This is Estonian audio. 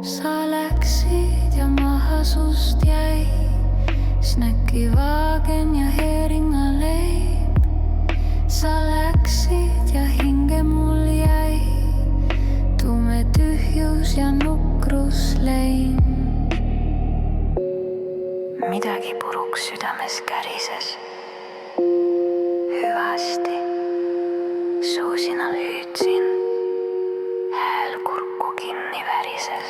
Sa läksid ja maha sust jäi snäkivaagen ja heeringaleib. Sa läksid ja hinge mul jäi tume tühjus ja nukruslein. Midagi puruks südames kärises. Hüvasti suusinal hüüdsin, hääl kurku kinni värises.